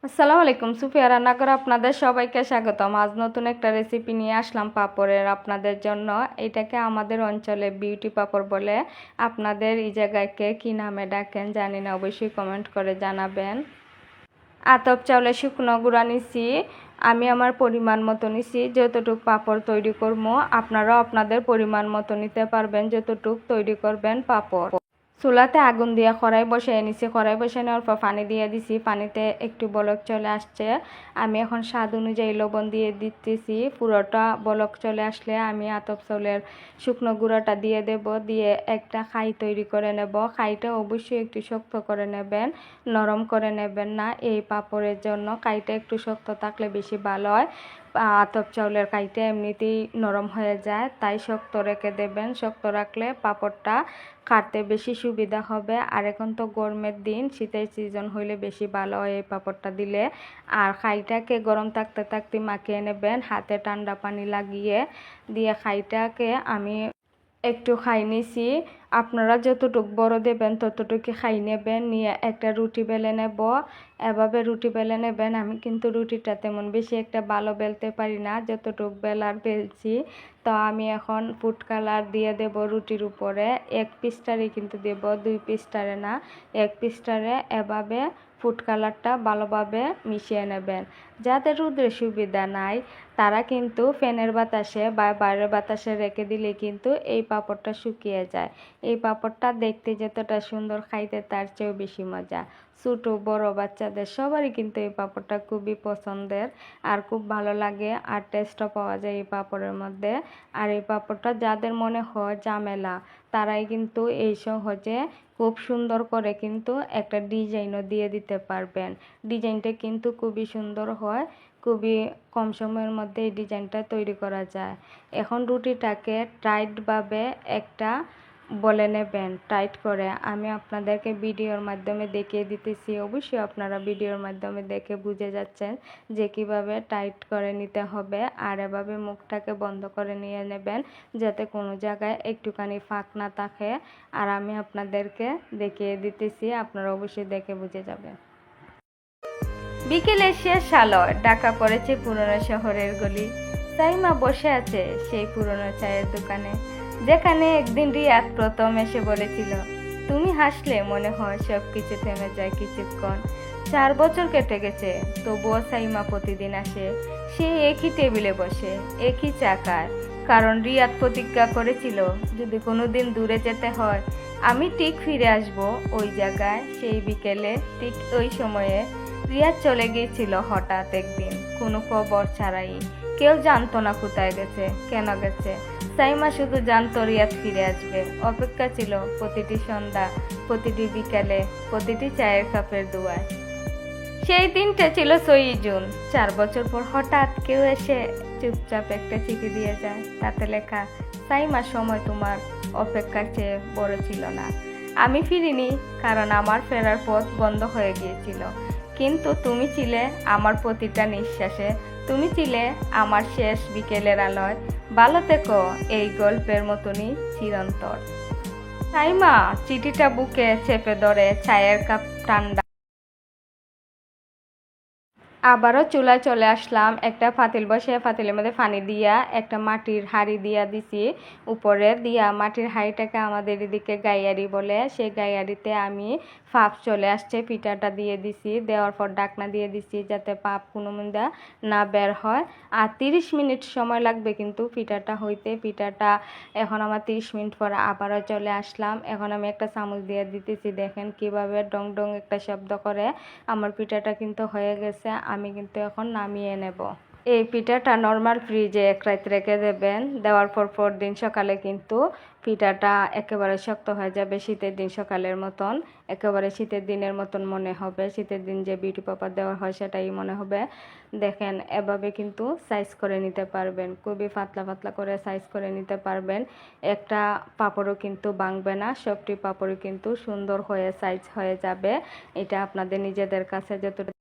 আসসালামু আলাইকুম, সুফিয়া রান্নাঘরে আপনাদের সবাইকে স্বাগতম। আজ নতুন একটা রেসিপি নিয়ে আসলাম পাপড়ের আপনাদের জন্য। এটাকে আমাদের অঞ্চলে বিউটি পাপড় বলে। আপনাদের এই জায়গায় কে কী নামে ডাকেন জানি না, অবশ্যই কমেন্ট করে জানাবেন। আতপ চাউলের শুকনো গুঁড়া নিছি, আমি আমার পরিমাণ মতো নিছি। যতটুকু পাপড় তৈরি করবো আপনারাও আপনাদের পরিমাণ মতো নিতে পারবেন, যতটুকু তৈরি করবেন পাপড়। চুলাতে আগুন দিয়ে কড়াই বসিয়ে নিছি, কড়াই বসিয়ে নেওয়ার পর পানি দিয়ে দিছি, পানিতে একটু বলক চলে আসছে। আমি এখন স্বাদ অনুযায়ী লবণ দিয়ে দিতেছি। পুরোটা বলক চলে আসলে আমি আতপ চাউলের শুকনো গুঁড়াটা দিয়ে দেব, দিয়ে একটা খাই তৈরি করে নেব। খাইটা অবশ্যই একটু শক্ত করে নেবেন, নরম করে নেবেন না। এই পাঁপড়ের জন্য খাইটা একটু শক্ত থাকলে বেশি ভালো হয়। আতপ চাউলের কাইটা এমনিতেই নরম হয়ে যায়, তাই শক্ত রেখে দেবেন। শক্ত রাখলে পাঁপড়টা কাটতে বেশি সুবিধা হবে। আর এখন তো গরমের দিন, শীতের সিজন হইলে বেশি ভালো হয় এই পাঁপড়টা দিলে। আর খাইটাকে গরম থাকতে থাকতে মাখিয়ে নেবেন, হাতে ঠান্ডা পানি লাগিয়ে দিয়ে খাইটাকে আমি একটু খাই নিছি। আপনারা যতটুকু বড় দেবেন ততটুকু খাই নেবেন, নিয়ে একটা রুটি বেলে নেব। এভাবে রুটি বেলে নেবেন। আমি কিন্তু রুটিটা তেমন বেশি একটা ভালো বেলতে পারি না, যতটুকু বেলার বেলছি। তো আমি এখন ফুড কালার দিয়ে দেব রুটির উপরে। এক পিসটারে কিন্তু দেব, দুই পিসটারে না, এক পিসটারে। এভাবে ফুড কালারটা ভালোভাবে মিশিয়ে নেবেন। যাদের রোদের সুবিধা নাই তারা কিন্তু ফ্যানের বাতাসে বা বাইরের বাতাসে রেখে দিলে কিন্তু এই পাঁপড়টা শুকিয়ে যায়। এই পাঁপড়টা দেখতে যতটা সুন্দর, খাইতে তার চেয়েও বেশি মজা। ছোটো বড় বাচ্চাদের সবারই কিন্তু এই পাঁপড়টা খুবই পছন্দের আর খুব ভালো লাগে, আর টেস্টও পাওয়া যায় এই পাঁপড়ের মধ্যে। আর এই পাঁপড়টা যাদের মনে হয় ঝামেলা, তারাই কিন্তু এই সহজে খুব সুন্দর করে কিন্তু একটা ডিজাইনও দিয়ে দিতে পারবেন। ডিজাইনটা কিন্তু খুবই সুন্দর হয়, খুবই কম সময়ের মধ্যে এই ডিজাইনটা তৈরি করা যায়। এখন রুটিটাকে টাইটভাবে একটা বলে নেবেন, টাইট করে। আমি আপনাদেরকে ভিডিওর মাধ্যমে দেখিয়ে দিতেছি, অবশ্যই আপনারা ভিডিওর মাধ্যমে দেখে বুঝে যাচ্ছেন যে কিভাবে টাইট করে নিতে হবে। আর এভাবে মুখটাকে বন্ধ করে নিয়ে নেবেন যাতে কোনো জায়গায় একটুখানি ফাঁক না থাকে। আর আমি আপনাদেরকে দেখিয়ে দিতেছি, আপনারা অবশ্যই দেখে বুঝে যাবেন। বিকেলে শেষ আলোয় ঢাকা পড়েছে পুরনো শহরের গলি। সাইমা বসে আছে সেই পুরনো চায়ের দোকানে, যেখানে একদিন রিয়াদ প্রথম এসে বলেছিল, তুমি হাসলে মনে হয় সব কিছু থেমে যায় কিছুক্ষণ। 4 বছর কেটে গেছে, তবুও সাইমা প্রতিদিন আসে। সে একই টেবিলে বসে, একই চা খায়। কারণ রিয়াদ প্রতিজ্ঞা করেছিল, যদি কোনোদিন দূরে যেতে হয় আমি ঠিক ফিরে আসব ওই জায়গায়, সেই বিকেলে, ঠিক ওই সময়ে। রিয়াদ চলে গিয়েছিল হঠাৎ একদিন, কোনো খবর ছাড়াই। কেউ জানতো না কোথায় গেছে, কেন গেছে। সাইমা শুধু জানতো রিয়াদ ফিরে আসবে। অপেক্ষা ছিল প্রতিটি সন্ধ্যা, প্রতিটি বিকেলে, প্রতিটি চায়ের কাপের দোয়ায়। সেই দিনটা ছিল 6 জুন। 4 বছর পর হঠাৎ কেউ এসে চুপচাপ একটা চিঠি দিয়ে যায়, তাতে লেখা, সাইমা, সময় তোমার অপেক্ষার চেয়ে বড় ছিল না। আমি ফিরিনি কারণ আমার ফেরার পথ বন্ধ হয়ে গিয়েছিল, কিন্তু তুমি ছিলে আমার প্রতিটা নিঃশ্বাসে। তুমি ছিলে আমার শেষ বিকেলের আলোয়। ভালো থেকো এই গল্পের মতনই চিরন্তর। সাইমা চিঠিটা বুকে চেপে ধরে চায়ের কাপ ঠান্ডা। আবারও চুলায় চলে আসলাম, একটা পাতিল বসে পাতিলের মধ্যে পানি দিয়া একটা মাটির হাঁড়ি দিয়া দিছি উপরে দিয়া। মাটির হাঁড়িটাকে আমাদের এদিকে গাইয়ারি বলে। সেই গাইয়ারিতে আমি পাপ চলে আসছে, পিঠাটা দিয়ে দিছি, দেওয়ার পর ডাকনা দিয়ে দিছি যাতে পাপ কোনো মুন্দা না বের হয়। আর 30 মিনিট সময় লাগবে কিন্তু পিঠাটা হইতে। পিঠাটা এখন আমার 30 মিনিট পর আবারও চলে আসলাম। এখন আমি একটা চামচ দিয়ে দিতেছি, দেখেন কিভাবে ডং ডং একটা শব্দ করে। আমার পিঠাটা কিন্তু হয়ে গেছে, আমি কিন্তু এখন নামিয়ে নেব। এই পিঠাটা নর্মাল ফ্রিজে 1 রাত রেখে দেবেন। দেওয়ার পর পরদিন সকালে কিন্তু পিঠাটা একেবারে শক্ত হয়ে যাবে, শীতের দিন সকালের মতন, একেবারে শীতের দিনের মতন মনে হবে। শীতের দিন যে বিউটি পাউডার দেওয়া হয় সেটাই মনে হবে। দেখেন এভাবে কিন্তু সাইজ করে নিতে পারবেন, খুবই পাতলা পাতলা করে সাইজ করে নিতে পারবেন। একটা পাঁপড়ও কিন্তু ভাঙবে না, সবটি পাঁপড়ই কিন্তু সুন্দর হয়ে সাইজ হয়ে যাবে। এটা আপনাদের নিজেদের কাছে যতটা